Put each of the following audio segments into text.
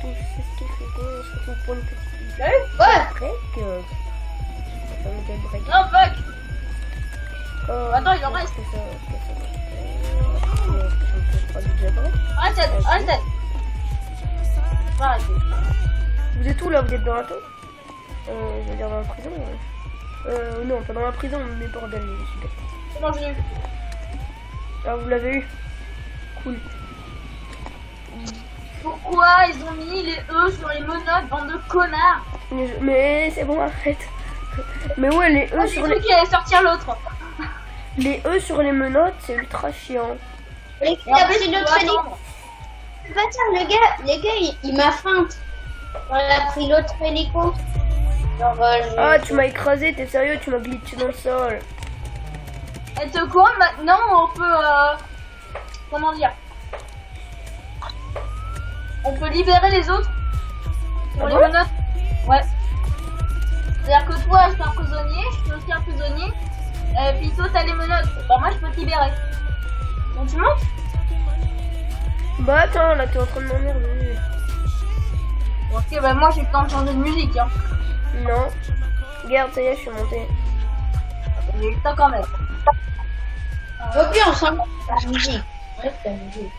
tout ce qui fait on se retrouve pour une petite vidéo. Ouais. Break. Ça me fait break. Non, fuck. Oh, Attends, il en reste. Arrête. Arrête. Vous êtes où là? Vous êtes dans la tente? Je veux dire dans la prison. Non, pas dans la prison, mais bordel, super. C'est bon, j'ai eu. Ah, vous l'avez eu? Cool. Pourquoi ils ont mis les E sur les menottes, bande de connards? Mais c'est bon, arrête. Mais ouais, les E J'ai sur cru les... qu'il allait sortir l'autre. Les E sur les menottes, c'est ultra chiant. Et Il a après, pris tu l'autre dois hélico. attendre. Bah tiens, les gars, il m'a feinte. On a pris l'autre hélico. Genre, Ah, tu m'as écrasé, t'es sérieux? Tu m'as glitché dans le sol. Et te quoi maintenant on peut comment dire, on peut libérer les autres pour Ah les bon? menottes. Ouais. C'est-à-dire que toi je suis un prisonnier, je suis aussi un prisonnier. Puis toi t'as les menottes. Bah moi je peux te libérer. Donc tu montes? Bah attends, là t'es en train de m'emmerder. Ok bah moi j'ai le temps de changer de musique hein. Non. Regarde, ça y est, je suis monté. J'ai eu le temps quand même. au pire, on s'en fout de la musique. Ouais, c'est la musique.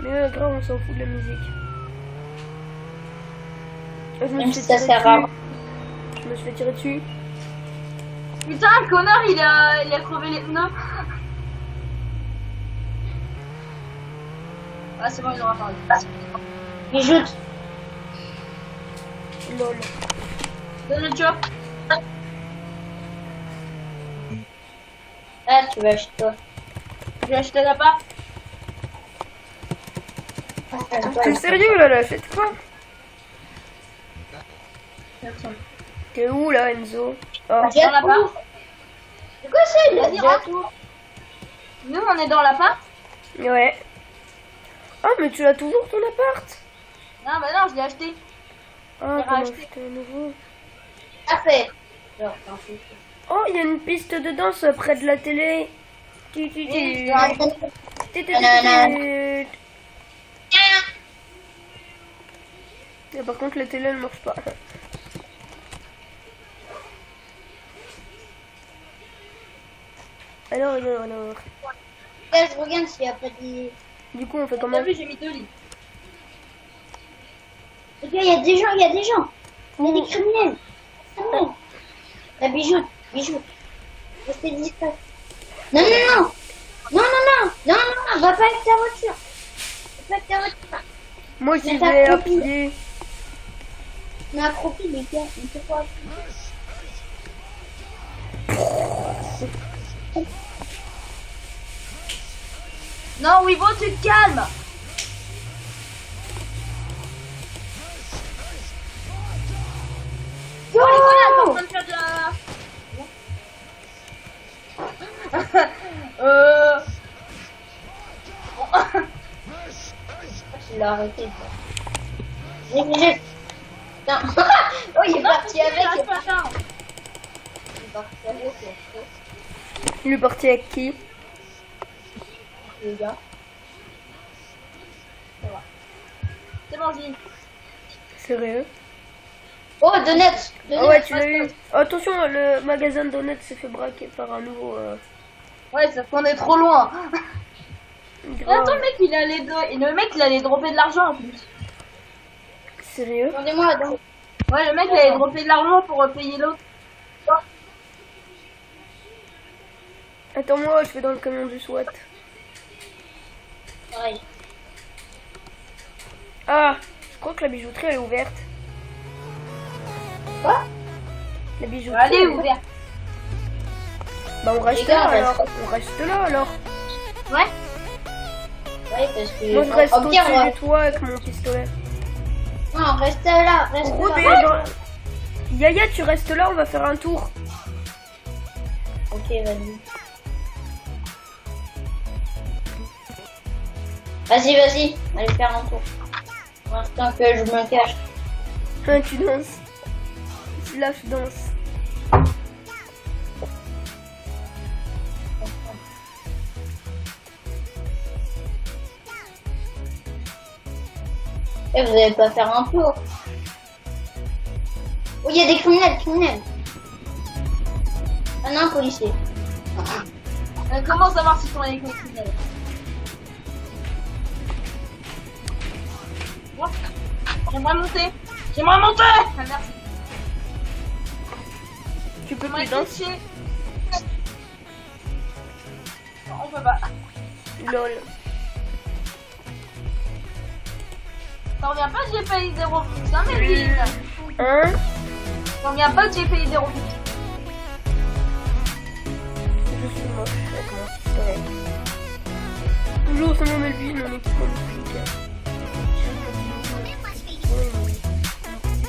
Mais grave, on s'en fout de la musique. Je me Même suis si fait ça tirer sert à dessus. Je me suis fait tirer dessus. Putain le connard il a crevé les pneus. Ah c'est bon il aura parlé. Il joue. Lol. Donne le job. Ah, tu vas acheter toi. J'ai acheté l'appart. T'es sérieux là, c'est quoi? T'es où là, Enzo? Oh. J'ai Dans l'appart. tout. C'est quoi ça? Il a Vas-y, déjà rentre. tout. Nous on est dans l'appart. Ouais. Ah, mais tu l'as toujours ton appart? Non bah non je l'ai acheté. Ah, J'ai comment racheté. acheter un nouveau? Parfait. Genre, t'en fous. Oh, il y a une piste de danse près de la télé. Tu, tu, tu. Oui, Tu, tu, tu, tu. Et par contre, la télé elle marche pas. Alors. Là, je regarde s'il n'y a pas des... Du coup, on fait comment? T'as vu j'ai mis 2 lits. Les gars, il y a des gens. Il y a des criminels. La bijou. Restez discret. Non, va pas avec ta voiture. Moi, j'y Mais vais t'as à compris. pied. On a accroupi, les gars. On fait quoi? Non Wivo tu te calmes. Go! Oh les connards sont en train de faire de la... Il l'a arrêté. Négligé. Non. Oh, il est parti avec. Lâche pas ça. Il est parti avec. Il est parti avec qui? Les gars. C'est bon j'ai. Sérieux? Oh, donuts. Ah ouais, tu l'as eu. Attention, le magasin de donuts s'est fait braquer par un nouveau. Ouais ça qu'on est trop loin. Grave. Attends le mec il allait et le mec il allait dropper de l'argent en plus. Sérieux? Attendez-moi, donc. Ouais le mec il allait dropper de l'argent pour payer l'autre. Attends-moi, je vais dans le camion du SWAT. Pareil. Ah, je crois que la bijouterie elle est ouverte. Quoi? La bijouterie. Allez elle est ouvert. Bah on reste Les gars, là reste. alors. On reste là alors. Ouais. Ouais, parce que. Moi je reste Au pire, au-dessus de toi avec mon pistolet. Non, reste là. Robé, Yaya, tu restes là, on va faire un tour. Ok, vas-y. Vas-y. Allez faire un tour. Pour l'instant que je me cache. Hein, tu danses. Slash danse. Eh, vous allez pas faire un tour. Oh, il y a des criminels. Ah non, policier. Comment savoir si on est avec les criminels? Oh, j'aimerais monter. Ah, merci. Tu peux J'aimerais plus danser. cliquer. Non, on peut pas. Lol. Ça revient pas que j'ai payé des Robux, hein, Melvin? Hein? Ça revient pas que j'ai payé des Robux. Je suis moche avec moi. C'est vrai. Toujours c'est mon Melvin, mon équipement musique.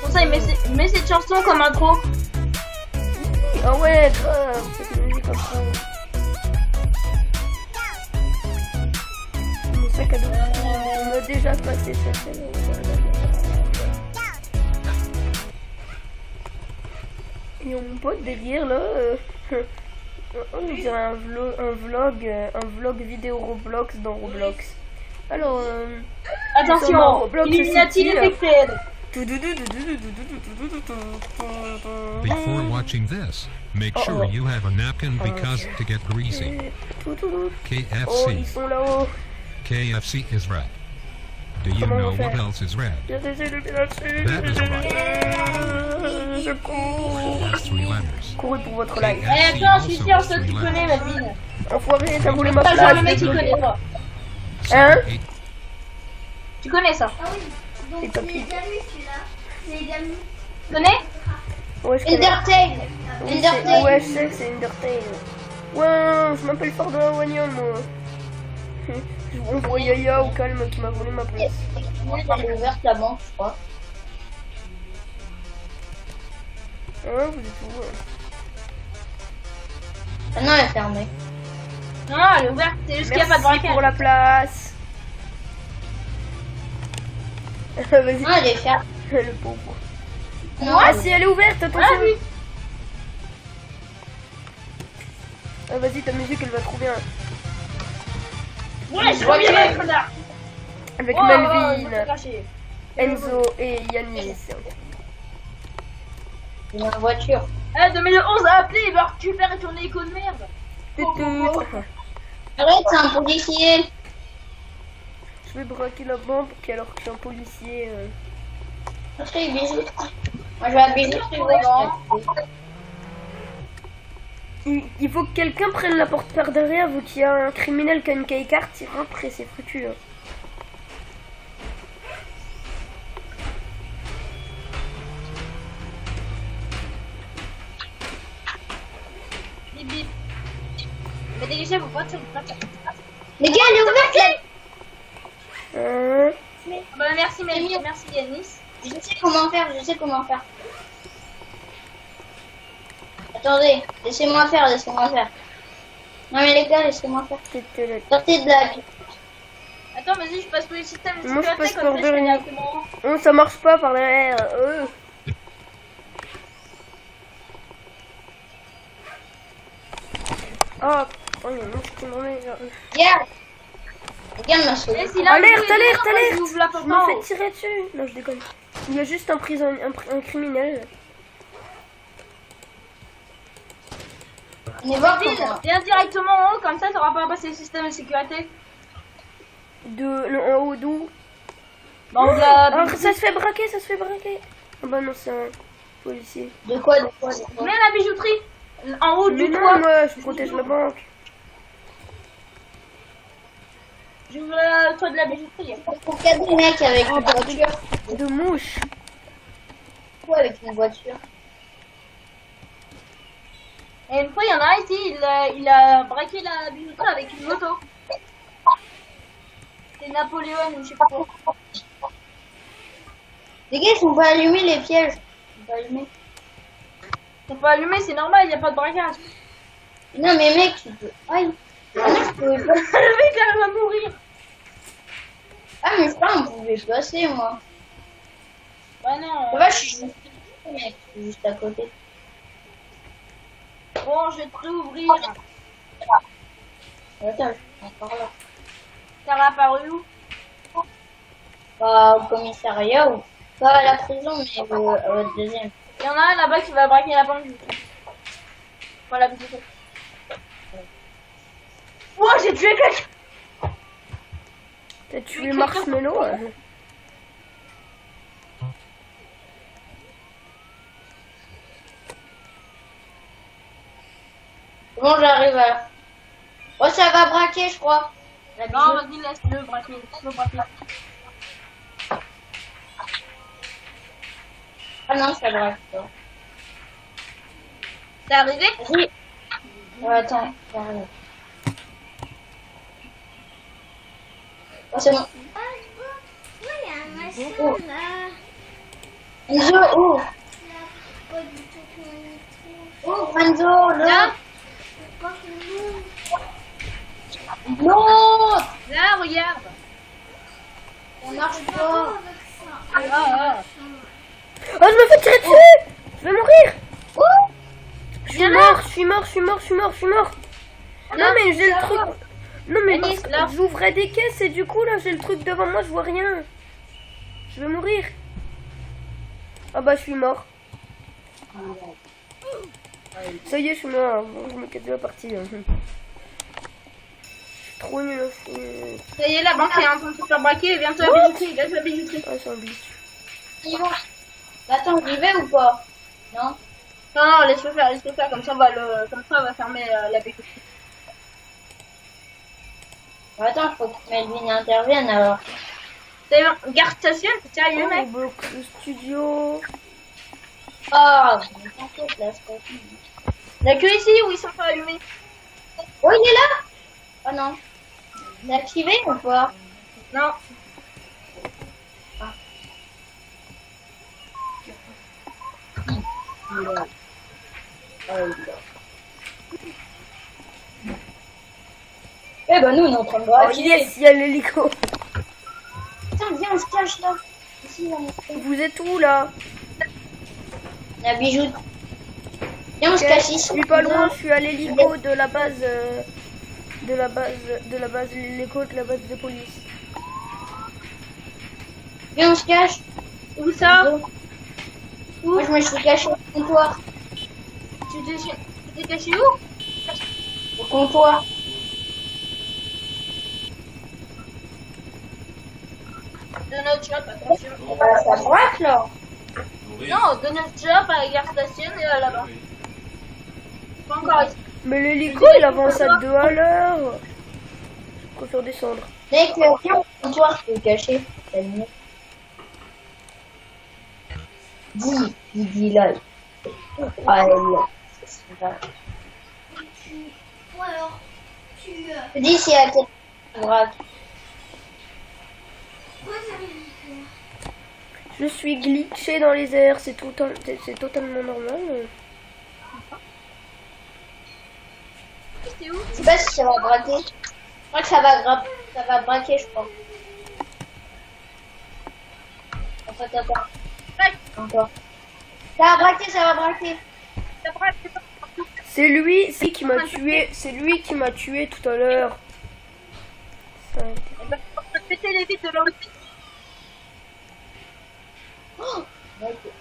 Pour ça, il met cette chanson comme intro. Ah ouais, grave. Cette musique comme ça. Mon sac à dos. On a déjà passé cette. Et mon pote derrière là, on dirait un vlog vidéo Roblox dans Roblox. Alors, Attention, Roblox Illuminati City, Infected. Before watching this, make sure you have a napkin because to get greasy. Oh, ils KFC. sont là-haut. KFC is red. Do you know what else is red? That is Je cours. That's 3 letters. Courez pour votre life. Eh, attends, je suis sûr que tu connais, Melvin. Enfoiré, t'as volé ma Pas genre le place. mec qui connaît pas. Hein? 8. Tu connais ça? Ah oui, donc C'est pas c'est les pire. amis celui-là. C'est les amis. Tu connais? Ouais, je connais. Undertale. Oui, Undertale. ouais, je sais, c'est Undertale. Ouais, je m'appelle Fordin Wagnon, moi. On voit Yaya au calme qui m'a volé ma place. Elle est ouverte la banque, je crois. Hein, vous êtes où? Ah non, elle est fermée. Non, elle est ouverte, c'est juste qu'il n'y a pas de Merci braquage. pour la place. Vas-y, Non, elle est fermée. le pauvre. Non, Ah si, elle est ouverte, attention. Ah oui. Ah, vas-y, ta musique, elle va trop bien. Ouais, je reviens, connard. Avec Oh, je me Melvin, fais cracher. Enzo et Yanis. il y a une voiture. Eh, 2011 a appelé, il va récupérer ton écho de merde. Arrête, c'est un policier. Je vais braquer la banque alors que je suis un policier. Parce que les bijoux. Moi, je vais à bijouterie volant. Il faut que quelqu'un prenne la porte par derrière vu qu'il y a un criminel qui a une carte, il rentre et c'est foutu. Hein. Bip bip. Mais dégagez vos voitures. Les gars, elle est ouverte là. Bah, merci, merci Yanis. Je sais comment faire. Attendez, laissez-moi faire. Non mais les gars, laissez-moi faire. Sortez de la... Attends, vas-y, je passe pour le système de Moi, je sécurité passe comme par ça, je fais derrière. directement. Oh, ça marche pas par derrière. Oh, il y a un monstre qui m'en met. Regarde. Regarde ma souris. Eh, s'il a Alerte, ouvert, alerte, il alerte. ouvre la Je porte me en fais haut. tirer dessus. Non, je déconne. Il y a juste un criminel. On est voir Vite, comment. viens directement en haut, comme ça, t'auras pas à passer le système de sécurité. En haut d'où? Bah, on l'a... Ah, ça se fait braquer. Ah bah non, c'est un policier. De quoi Mets la bijouterie en haut Mais du non, toit. moi, je protège la banque. J'ouvre le toit de la bijouterie. Pour qu'il y a des mecs avec une voiture. De mouche. Quoi avec une voiture? Et une fois, il y en a un ici, il a braqué la bijouterie avec une moto. C'est Napoléon ou je sais pas quoi. Les gars, ils sont pas allumés les pièges. Ils sont pas allumés. Ils sont pas allumés, c'est normal, il n'y a pas de braquage. Non mais mec, tu peux... Aïe. Ah non, je pouvais pas... Le mec, elle va mourir. Ah mais je sais pas, on pouvait passer moi. Bah non. Ça va, je suis juste... Mec, je suis juste à côté. Bon, je vais te réouvrir. Attends, je suis encore là. Ça va apparu où? Pas au commissariat ou pas à la prison, mais au deuxième. Il y en a un là-bas qui va braquer la banque. Voilà, petit peu. Oh, j'ai tué quelqu'un. T'as tué Marshmello Bon, j'arrive à... Oh, ça va braquer, je crois. La Non, bisou. vas-y, laisse-le braquer. Laisse-le braquer. Ah non, ça braque pas. T'es arrivé? Vas-y. Attends, j'arrive. Oh, c'est bon. Oh. Bisous, oh. Oh, Renzo, là. Non. Là, regarde. On marche pas. Ah. Oh, je me fais tirer dessus. Je vais mourir. Oh. Je suis mort, je suis mort, je suis mort, je suis mort, je suis mort. Non mais j'ai le truc. Non mais Anis, parce là. que j'ouvrais des caisses et du coup là j'ai le truc devant moi, je vois rien. Je vais mourir. Ah bah je suis mort. Ça y est, je suis mort. Bon, je me casse de la partie. Je suis trop nul. Ça y est, la banque est en train de se faire braquer. Viens-toi à la bijouterie. Laisse la bijouterie. Ah, c'est un glitch. Ils vont. Attends, j'y vais ou pas? Non. Non, laisse-le faire. Comme ça, on va fermer la bijouterie. Attends, faut que Melvin intervienne alors. D'ailleurs, garde station, t'es sérieux, Oh, mec? Roblox Studio. Ah, t'inquiète, là, c'est pas fini. Y'a que ici où ils sont pas allumés. Oh, il est là. Oh non. Il est activé ou pas? Non. Eh ben nous, on est en train de Oh braquer. yes, il y a l'hélico. Putain, viens, on se cache là. Ici, là, on se cache. Vous êtes où là? La bijoute. Viens, on se Ok, cache je ici. suis pas loin, je suis à l'hélico de la base. De la base, l'hélico de la base de police. Viens, on se cache. Où ça? Moi, je me suis caché au comptoir. Tu t'es caché où? Au comptoir. De notre shop, attention. Ça braque là. Non, de notre shop à la gare station et là-bas. Pas encore ici. Mais l'hélico il avance à 2 à l'heure. Je préfère descendre. Mec, viens au comptoir, je peux cacher. T'as le mec. Dis là. Ah, là. Dis si à quel braque. Je suis glitché dans les airs, c'est totalement normal. C'est où? Je sais pas si ça va braquer. Je crois que ça va braquer, je crois. Attends. Encore. Ça va braquer, ça va braquer. Ça braque, c'est pas partout. C'est lui qui m'a tué, c'est lui qui m'a tué tout à l'heure. Ça- Eh ben, on va péter les vitres de l'autre côté. Oh,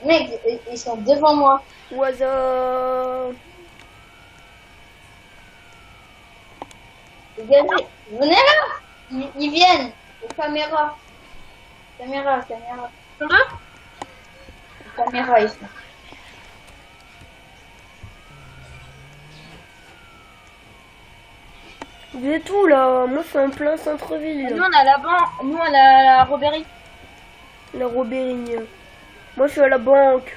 mec, ils sont devant moi. Waza. Regardez, venez là. Ils viennent. Aux caméras. Caméra. Deux? Caméra, ils sont. Vous êtes où là? Moi je suis en plein centre-ville. Nous, on a la banque. Nous, on a la Robéry. La Robérigne. Moi je suis à la banque.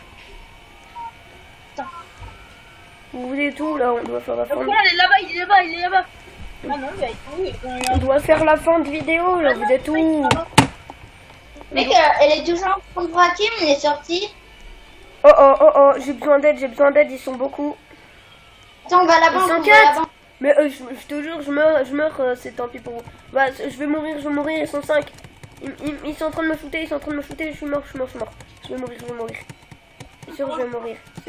Vous êtes où là? On doit faire la fin. Donc, on est là-bas, il est là-bas. Ah non, il va être où? On doit faire la fin de vidéo là. Vous êtes où? Mec, elle est toujours en train de braquer, mais elle est sortie. Oh, j'ai besoin d'aide, ils sont beaucoup. Attends, on va à la Ils banque, sont on va à la 4. banque. Mais je te jure, je meurs, c'est tant pis pour vous. Bah, je vais mourir, ils sont 5. Ils sont en train de me shooter, je suis mort. Je vais mourir. C'est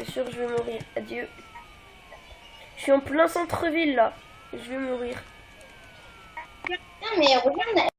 sûr, je vais mourir. Adieu. Je suis en plein centre-ville là. Je vais mourir. Putain, mais regarde,